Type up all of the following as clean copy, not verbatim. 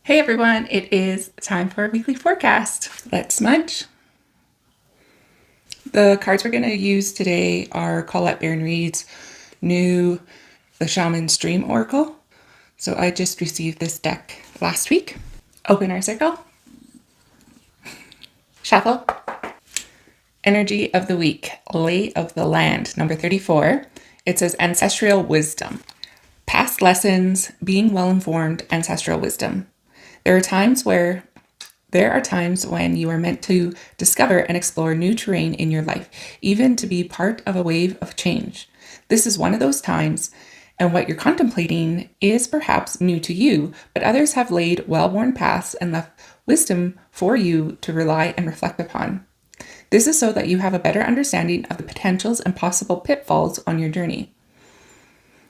Hey everyone, it is time for a weekly forecast. Let's smudge. The cards we're going to use today are Colette Baron-Reid's new The Shaman's Dream Oracle. So I just received this deck last week. Open our circle. Shuffle. Energy of the week, Lay of the Land, number 34. It says ancestral wisdom. Past lessons, being well-informed, ancestral wisdom. There are times when you are meant to discover and explore new terrain in your life, even to be part of a wave of change. This is one of those times, and what you're contemplating is perhaps new to you, but others have laid well-worn paths and left wisdom for you to rely and reflect upon. This is so that you have a better understanding of the potentials and possible pitfalls on your journey.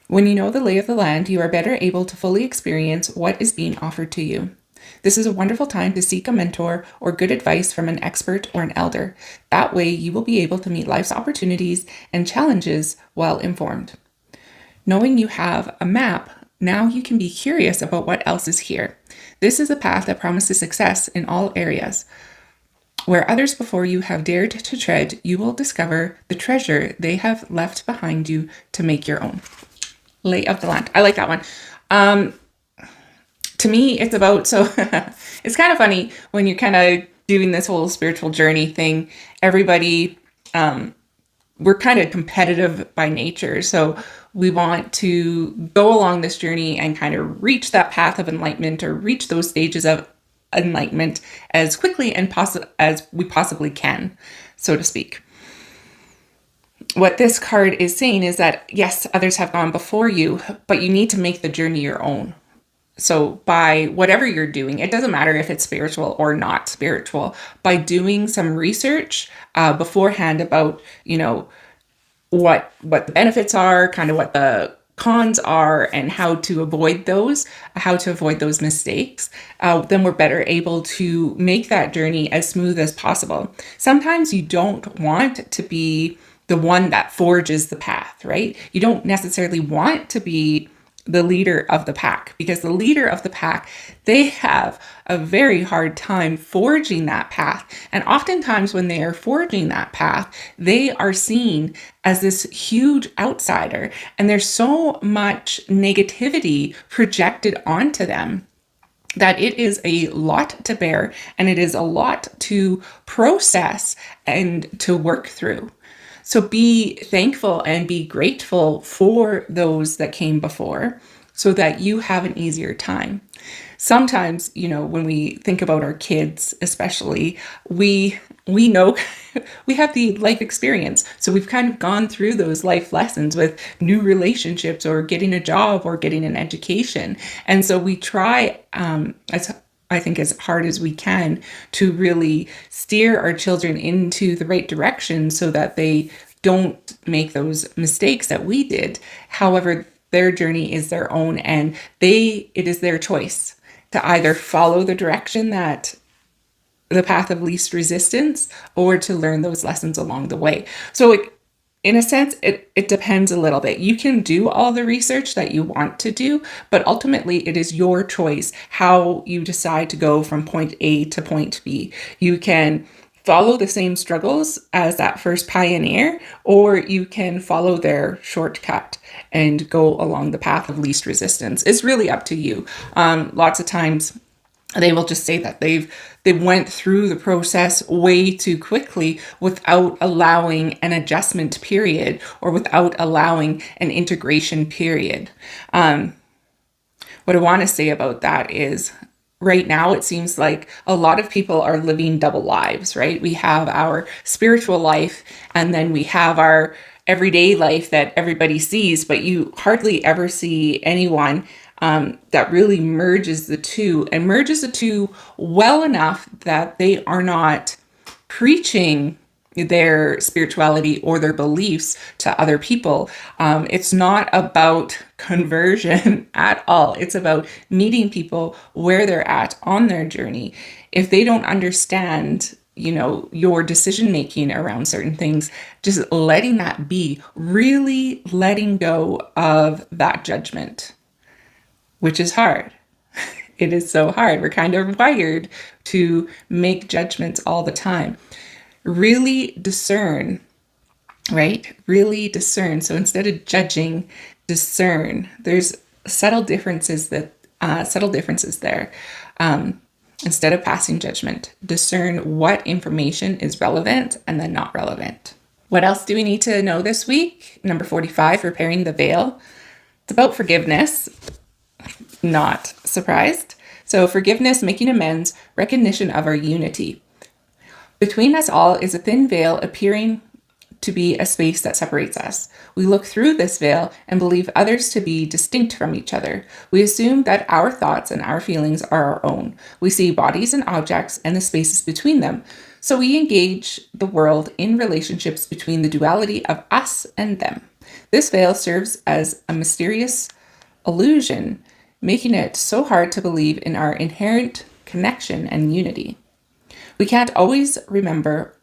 When you know the lay of the land, you are better able to fully experience what is being offered to you. This is a wonderful time to seek a mentor or good advice from an expert or an elder. That way, you will be able to meet life's opportunities and challenges well informed. Knowing you have a map, now you can be curious about what else is here. This is a path that promises success in all areas. Where others before you have dared to tread, you will discover the treasure they have left behind you to make your own. Lay of the land. I like that one. To me, it's about, it's kind of funny when you're kind of doing this whole spiritual journey thing. Everybody, we're kind of competitive by nature. So we want to go along this journey and kind of reach that path of enlightenment or reach those stages of enlightenment as quickly and as we possibly can, so to speak. What this card is saying is that, yes, others have gone before you, but you need to make the journey your own. So by whatever you're doing, it doesn't matter if it's spiritual or not spiritual, by doing some research beforehand about, what the benefits are, kind of what the cons are, and how to avoid those mistakes, then we're better able to make that journey as smooth as possible. Sometimes you don't want to be the one that forges the path, right? You don't necessarily want to be the leader of the pack, because the leader of the pack, they have a very hard time forging that path. And oftentimes when they are forging that path, they are seen as this huge outsider, and there's so much negativity projected onto them that it is a lot to bear, and it is a lot to process and to work through. So be thankful and be grateful for those that came before so that you have an easier time. Sometimes, when we think about our kids, especially, we know we have the life experience. So we've kind of gone through those life lessons with new relationships or getting a job or getting an education. And so we try, as hard as we can, to really steer our children into the right direction so that they don't make those mistakes that we did. However, their journey is their own, and it is their choice to either follow the direction that the path of least resistance or to learn those lessons along the way. So in a sense, it depends a little bit. You can do all the research that you want to do, but ultimately it is your choice how you decide to go from point A to point B. You can follow the same struggles as that first pioneer, or you can follow their shortcut and go along the path of least resistance. It's really up to you. Lots of times they will just say that they went through the process way too quickly without allowing an adjustment period or without allowing an integration period. What I want to say about that is right now it seems like a lot of people are living double lives, right? We have our spiritual life and then we have our everyday life that everybody sees, but you hardly ever see anyone that really merges the two well enough that they are not preaching their spirituality or their beliefs to other people. It's not about conversion at all. It's about meeting people where they're at on their journey. If they don't understand, your decision making around certain things, just letting that be, really letting go of that judgment, which is hard. it is so hard. We're kind of wired to make judgments all the time. Really discern, right? Really discern. So instead of judging, discern. There's subtle differences there. Instead of passing judgment, discern what information is relevant and then not relevant. What else do we need to know this week? Number 45, repairing the veil. It's about forgiveness. Not surprised. So forgiveness, making amends, recognition of our unity. Between us all is a thin veil appearing to be a space that separates us. We look through this veil and believe others to be distinct from each other. We assume that our thoughts and our feelings are our own. We see bodies and objects and the spaces between them. So we engage the world in relationships between the duality of us and them. This veil serves as a mysterious illusion, making it so hard to believe in our inherent connection and unity. We can't always remember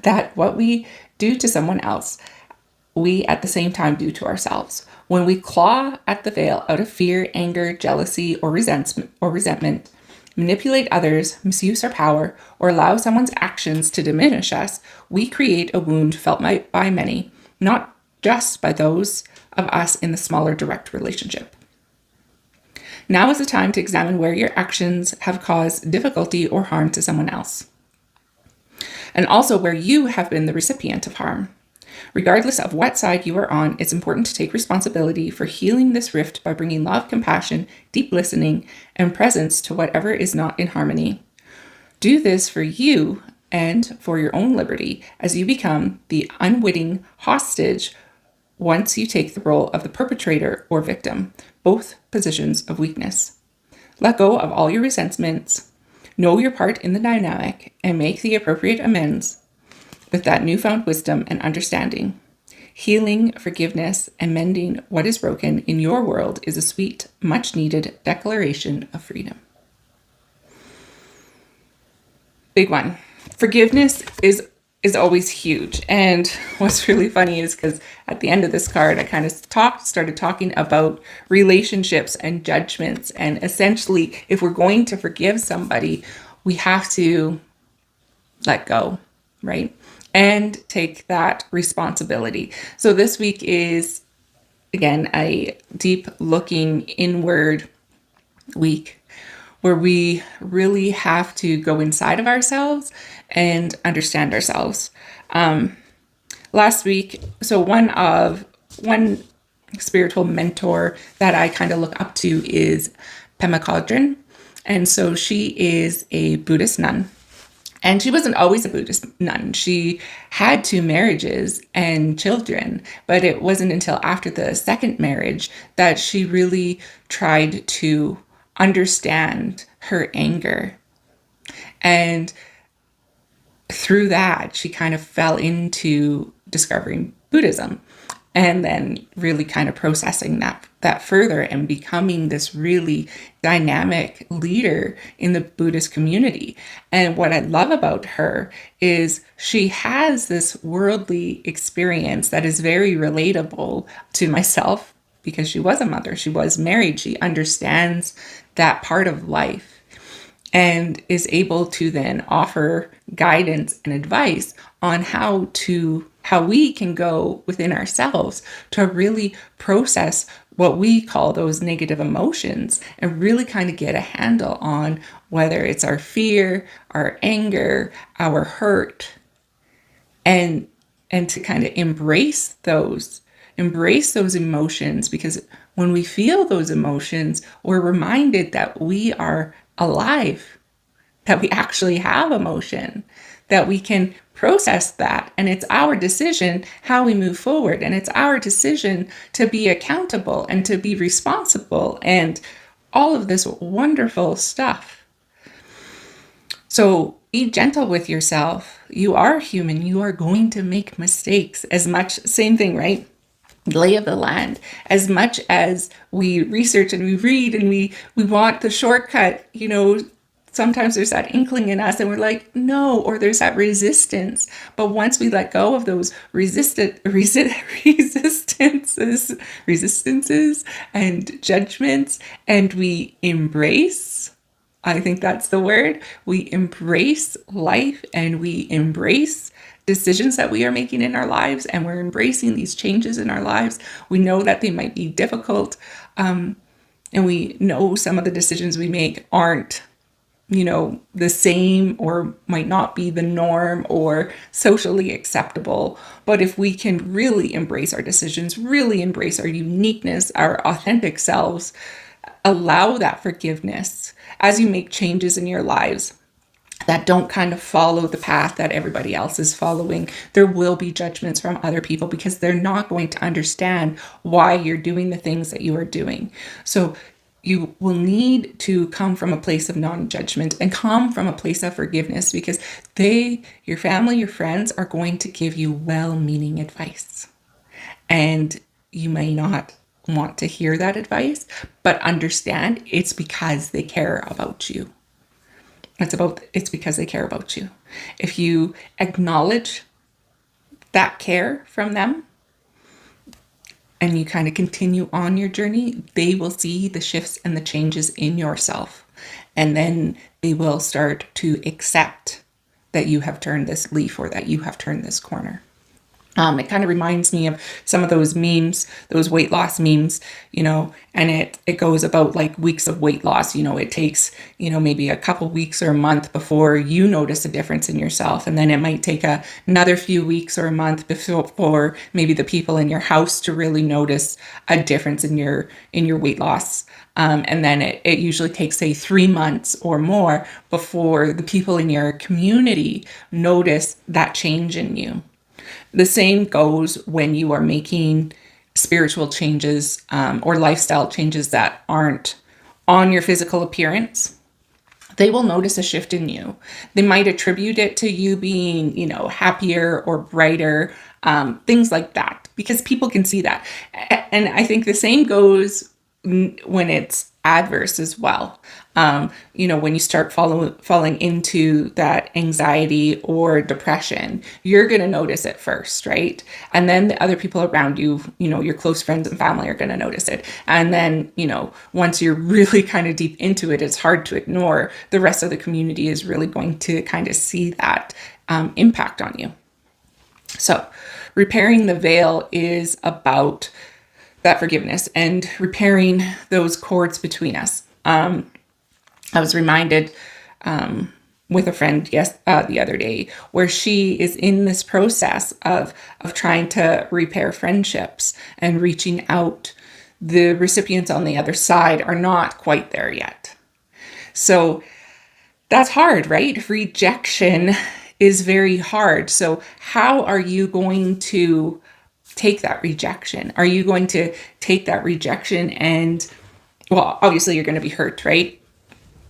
that what we do to someone else, we at the same time do to ourselves. When we claw at the veil out of fear, anger, jealousy, or resentment, manipulate others, misuse our power, or allow someone's actions to diminish us, we create a wound felt by many, not just by those of us in the smaller direct relationship. Now is the time to examine where your actions have caused difficulty or harm to someone else, and also where you have been the recipient of harm. Regardless of what side you are on, it's important to take responsibility for healing this rift by bringing love, compassion, deep listening, and presence to whatever is not in harmony. Do this for you and for your own liberty as you become the unwitting hostage once you take the role of the perpetrator or victim, both positions of weakness. Let go of all your resentments, know your part in the dynamic, and make the appropriate amends with that newfound wisdom and understanding. Healing, forgiveness, and mending what is broken in your world is a sweet, much-needed declaration of freedom. Big one. Forgiveness is always huge. And what's really funny is because at the end of this card, I kind of started talking about relationships and judgments. And essentially, if we're going to forgive somebody, we have to let go, right? And take that responsibility. So this week is, again, a deep looking inward week where we really have to go inside of ourselves and understand ourselves. Last week, so one spiritual mentor that I kind of look up to is Pema Chodron. And so she is a Buddhist nun. And she wasn't always a Buddhist nun. She had 2 marriages and children, but it wasn't until after the second marriage that she really tried to understand her anger. And through that, she kind of fell into discovering Buddhism and then really kind of processing that further and becoming this really dynamic leader in the Buddhist community. And what I love about her is she has this worldly experience that is very relatable to myself because she was a mother, she was married, she understands that part of life and is able to then offer guidance and advice on how we can go within ourselves to really process what we call those negative emotions and really kind of get a handle on whether it's our fear, our anger, our hurt, and to kind of embrace those emotions, because when we feel those emotions, we're reminded that we are alive, that we actually have emotion, that we can process that. And it's our decision how we move forward. And it's our decision to be accountable and to be responsible and all of this wonderful stuff. So be gentle with yourself. You are human. You are going to make mistakes same thing, right? Lay of the land. As much as we research and we read and we want the shortcut, sometimes there's that inkling in us and we're like, no, or there's that resistance. But once we let go of those resistances and judgments, and we embrace, I think that's the word, we embrace life and we embrace decisions that we are making in our lives, and we're embracing these changes in our lives. We know that they might be difficult, and we know some of the decisions we make aren't, the same, or might not be the norm or socially acceptable. But if we can really embrace our decisions, really embrace our uniqueness, our authentic selves, allow that forgiveness as you make changes in your lives that don't kind of follow the path that everybody else is following. There will be judgments from other people because they're not going to understand why you're doing the things that you are doing. So you will need to come from a place of non-judgment and come from a place of forgiveness, because your family, your friends are going to give you well-meaning advice. And you may not want to hear that advice, but understand it's because they care about you. It's because they care about you. If you acknowledge that care from them and you kind of continue on your journey, they will see the shifts and the changes in yourself. And then they will start to accept that you have turned this leaf, or that you have turned this corner. It kind of reminds me of some of those memes, those weight loss memes, and it goes about like weeks of weight loss. It takes, maybe a couple weeks or a month before you notice a difference in yourself. And then it might take another few weeks or a month before maybe the people in your house to really notice a difference in your weight loss. And then it usually takes, say, 3 months or more before the people in your community notice that change in you. The same goes when you are making spiritual changes or lifestyle changes that aren't on your physical appearance. They will notice a shift in you. They might attribute it to you being, happier or brighter, things like that, because people can see that. And I think the same goes when it's adverse as well. When you start falling into that anxiety or depression, you're going to notice it first, right? And then the other people around you, your close friends and family are going to notice it. And then, once you're really kind of deep into it, it's hard to ignore. The rest of the community is really going to kind of see that impact on you. So repairing the veil is about that forgiveness and repairing those cords between us. I was reminded with a friend the other day, where she is in this process of trying to repair friendships and reaching out. The recipients on the other side are not quite there yet. So that's hard, right? Rejection is very hard. So how are you going to take that rejection? Are you going to take that rejection and, well, obviously you're going to be hurt, right?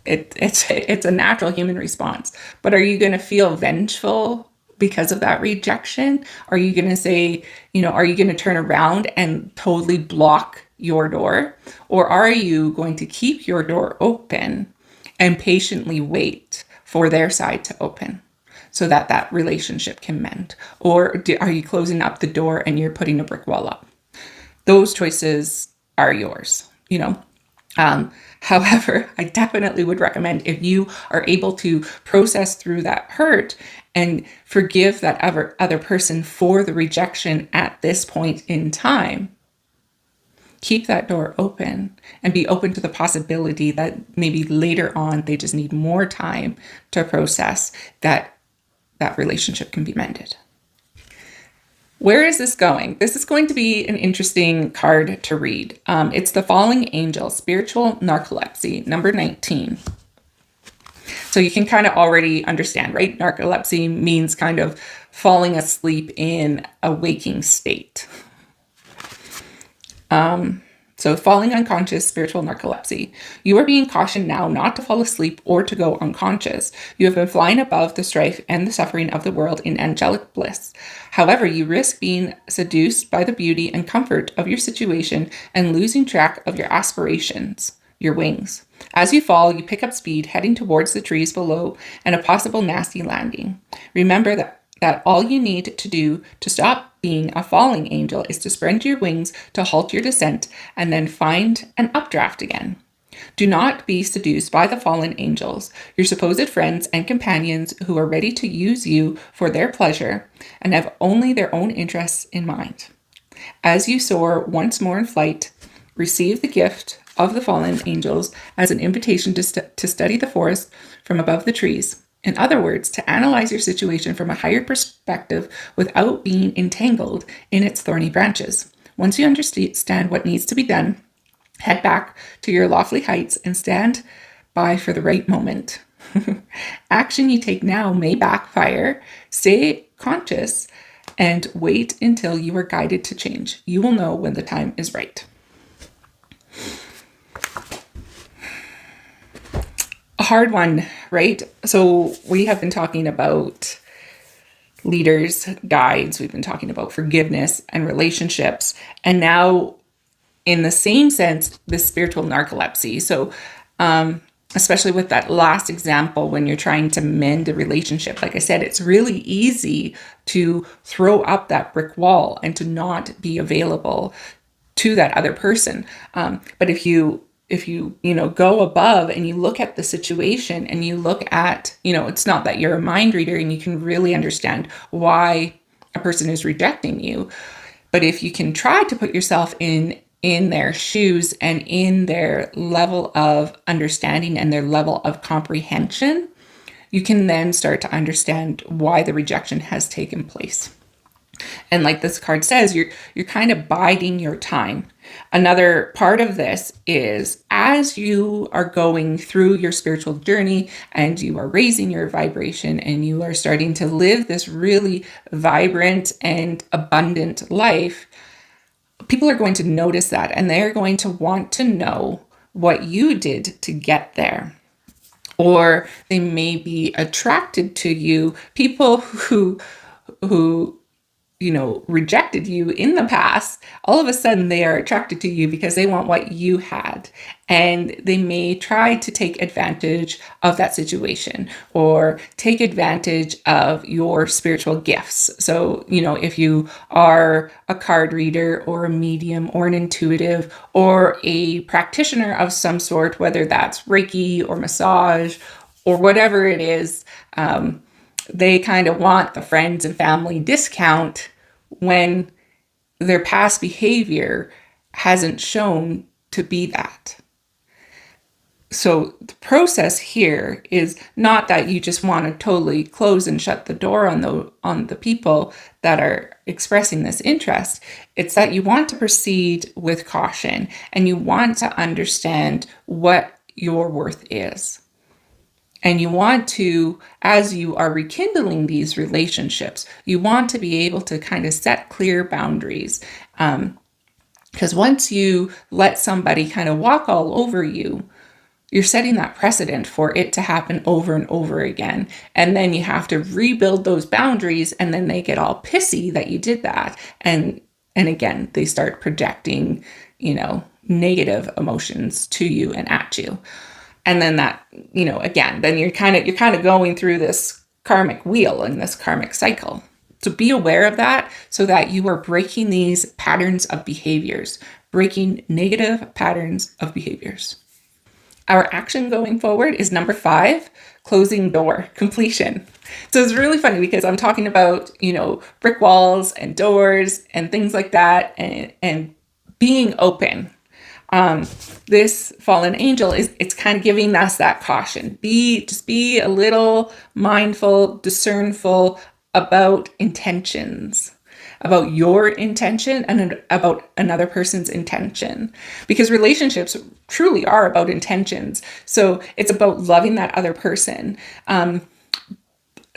It's a natural human response. But are you going to feel vengeful because of that rejection? Are you going to say, are you going to turn around and totally block your door? Or are you going to keep your door open and patiently wait for their side to open so that relationship can mend? Or are you closing up the door and you're putting a brick wall up? Those choices are yours, However, I definitely would recommend, if you are able to process through that hurt and forgive that other person for the rejection at this point in time, keep that door open and be open to the possibility that maybe later on they just need more time to process that relationship can be mended. Where is this going? This is going to be an interesting card to read. It's the Falling Angel, Spiritual Narcolepsy, number 19. So you can kind of already understand, right? Narcolepsy means kind of falling asleep in a waking state. So falling unconscious, spiritual narcolepsy. You are being cautioned now not to fall asleep or to go unconscious. You have been flying above the strife and the suffering of the world in angelic bliss. However, you risk being seduced by the beauty and comfort of your situation and losing track of your aspirations, your wings. As you fall, you pick up speed, heading towards the trees below and a possible nasty landing. Remember that all you need to do to stop being a falling angel is to spread your wings to halt your descent and then find an updraft again. Do not be seduced by the fallen angels, your supposed friends and companions who are ready to use you for their pleasure and have only their own interests in mind. As you soar once more in flight, receive the gift of the fallen angels as an invitation to study the forest from above the trees. In other words, to analyze your situation from a higher perspective without being entangled in its thorny branches. Once you understand what needs to be done, head back to your lofty heights and stand by for the right moment. Action you take now may backfire. Stay conscious and wait until you are guided to change. You will know when the time is right. A hard one, right? So we have been talking about leaders, guides. We've been talking about forgiveness and relationships. And now, in the same sense, the spiritual narcolepsy. So especially with that last example, when you're trying to mend a relationship, like I said, it's really easy to throw up that brick wall and to not be available to that other person. But if you go above and you look at the situation and you look at, it's not that you're a mind reader and you can really understand why a person is rejecting you. But if you can try to put yourself in their shoes and in their level of understanding and their level of comprehension, you can then start to understand why the rejection has taken place. And like this card says, you're kind of biding your time. Another part of this is as you are going through your spiritual journey and you are raising your vibration and you are starting to live this really vibrant and abundant life, people are going to notice that and they're going to want to know what you did to get there. Or they may be attracted to you, people who rejected you in the past. All of a sudden they are attracted to you because they want what you had. And they may try to take advantage of that situation or take advantage of your spiritual gifts. So, if you are a card reader or a medium or an intuitive or a practitioner of some sort, whether that's Reiki or massage or whatever it is, they kind of want the friends and family discount when their past behavior hasn't shown to be that. So the process here is not that you just want to totally close and shut the door on the people that are expressing this interest. It's that you want to proceed with caution and you want to understand what your worth is. And you want to, as you are rekindling these relationships, you want to be able to kind of set clear boundaries. Because once you let somebody kind of walk all over you, you're setting that precedent for it to happen over and over again. And then you have to rebuild those boundaries and then they get all pissy that you did that. And again, they start projecting, negative emotions to you and at you. And then that, again, then you're kind of going through this karmic wheel and this karmic cycle. So be aware of that so that you are breaking these patterns of behaviors, breaking negative patterns of behaviors. Our action going forward is number 5, closing door, completion. So it's really funny because I'm talking about, brick walls and doors and things like that and being open. This fallen angel it's kind of giving us that caution. Just be a little mindful, discernful about intentions, about your intention and about another person's intention, because relationships truly are about intentions. So it's about loving that other person.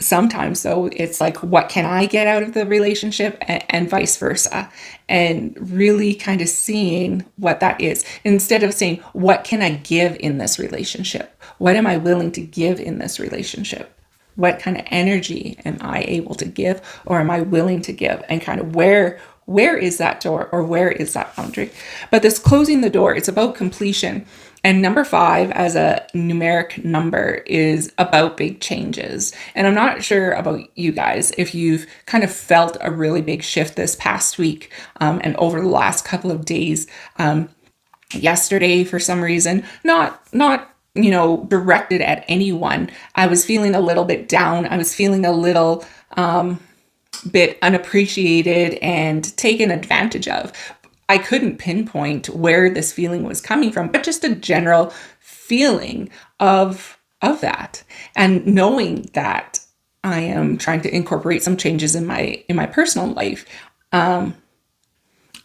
Sometimes, though, it's like, what can I get out of the relationship and vice versa, and really kind of seeing what that is instead of saying, what can I give in this relationship? What am I willing to give in this relationship? What kind of energy am I able to give or am I willing to give? And kind of where is that door or where is that boundary? But this closing the door, it's about completion. And number 5 as a numeric number is about big changes. And I'm not sure about you guys if you've kind of felt a really big shift this past week and over the last couple of days. Yesterday, for some reason, not directed at anyone, I was feeling a little bit down. I was feeling a little bit unappreciated and taken advantage of. I couldn't pinpoint where this feeling was coming from, but just a general feeling of that. And knowing that I am trying to incorporate some changes in my personal life, I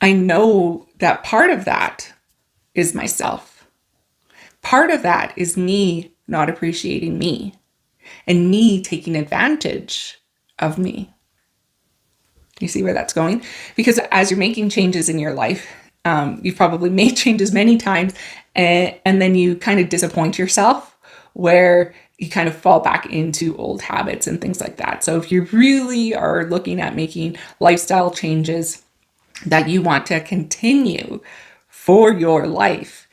know that part of that is myself. Part of that is me not appreciating me and me taking advantage of me. You see where that's going? Because as you're making changes in your life, you've probably made changes many times, and then you kind of disappoint yourself where you kind of fall back into old habits and things like that. So if you really are looking at making lifestyle changes that you want to continue for your life,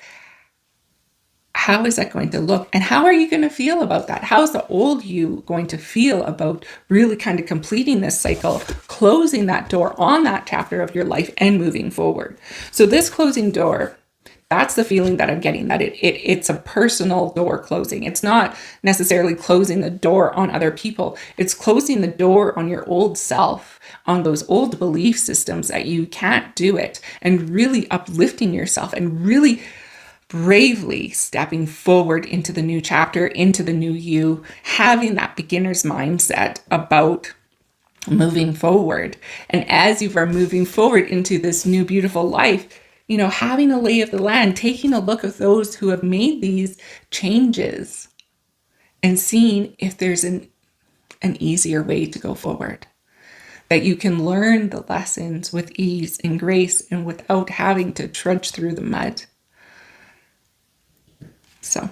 how is that going to look? And how are you going to feel about that? How is the old you going to feel about really kind of completing this cycle, closing that door on that chapter of your life and moving forward? So this closing door, that's the feeling that I'm getting, that it's a personal door closing. It's not necessarily closing the door on other people. It's closing the door on your old self, on those old belief systems that you can't do it, and really uplifting yourself and really bravely stepping forward into the new chapter, into the new you, having that beginner's mindset about moving forward. And as you are moving forward into this new beautiful life, having a lay of the land, taking a look at those who have made these changes and seeing if there's an easier way to go forward. That you can learn the lessons with ease and grace and without having to trudge through the mud. So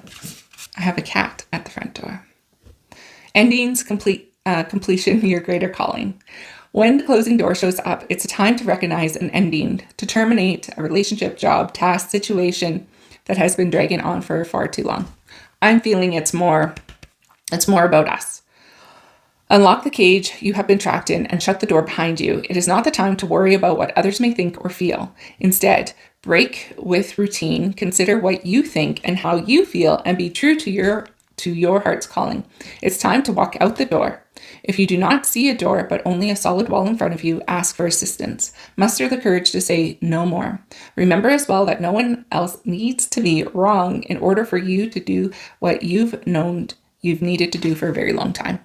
I have a cat at the front door. Endings, completion, your greater calling. When the closing door shows up, it's a time to recognize an ending, to terminate a relationship, job, task, situation that has been dragging on for far too long. I'm feeling it's more about us. Unlock the cage you have been trapped in and shut the door behind you. It is not the time to worry about what others may think or feel. Instead, break with routine, consider what you think and how you feel, and be true to your heart's calling. It's time to walk out the door. If you do not see a door, but only a solid wall in front of you, ask for assistance. Muster the courage to say no more. Remember as well that no one else needs to be wrong in order for you to do what you've known you've needed to do for a very long time.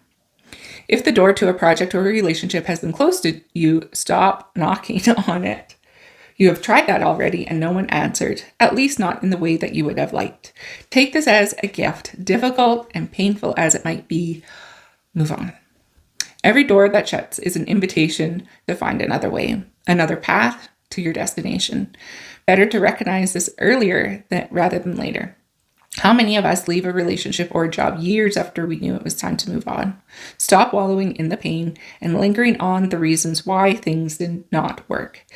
If the door to a project or a relationship has been closed to you, stop knocking on it. You have tried that already and no one answered, at least not in the way that you would have liked. Take this as a gift, difficult and painful as it might be. Move on. Every door that shuts is an invitation to find another way, another path to your destination. Better to recognize this earlier rather than later. How many of us leave a relationship or a job years after we knew it was time to move on? Stop wallowing in the pain and lingering on the reasons why things did not work.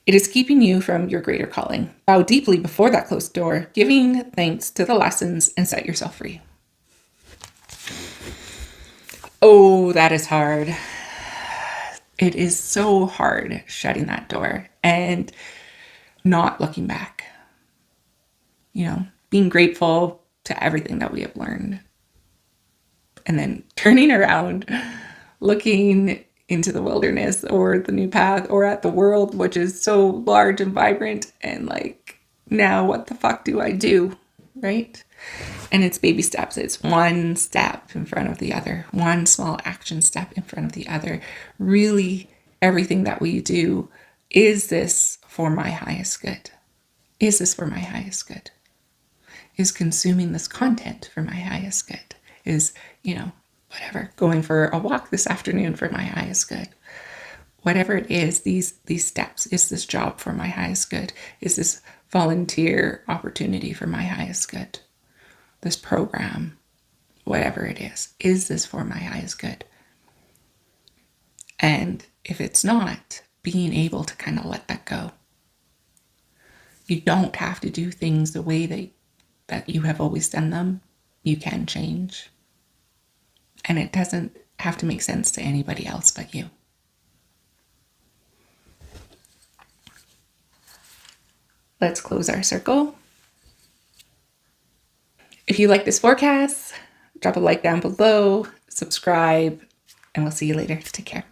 It is keeping you from your greater calling. Bow deeply before that closed door, giving thanks to the lessons, and set yourself free. Oh, that is hard. It is so hard shutting that door and not looking back. Being grateful to everything that we have learned. And then turning around, looking into the wilderness or the new path or at the world, which is so large and vibrant, and now what the fuck do I do, right? And it's baby steps. It's one step in front of the other, one small action step in front of the other. Really, everything that we do, is this for my highest good? Is this for my highest good? Is consuming this content for my highest good? Is, whatever, going for a walk this afternoon for my highest good? Whatever it is, these steps, is this job for my highest good? Is this volunteer opportunity for my highest good? This program, whatever it is this for my highest good? And if it's not, being able to kind of let that go. You don't have to do things the way that that you have always done them, you can change. And it doesn't have to make sense to anybody else but you. Let's close our circle. If you like this forecast, drop a like down below, subscribe, and we'll see you later. Take care.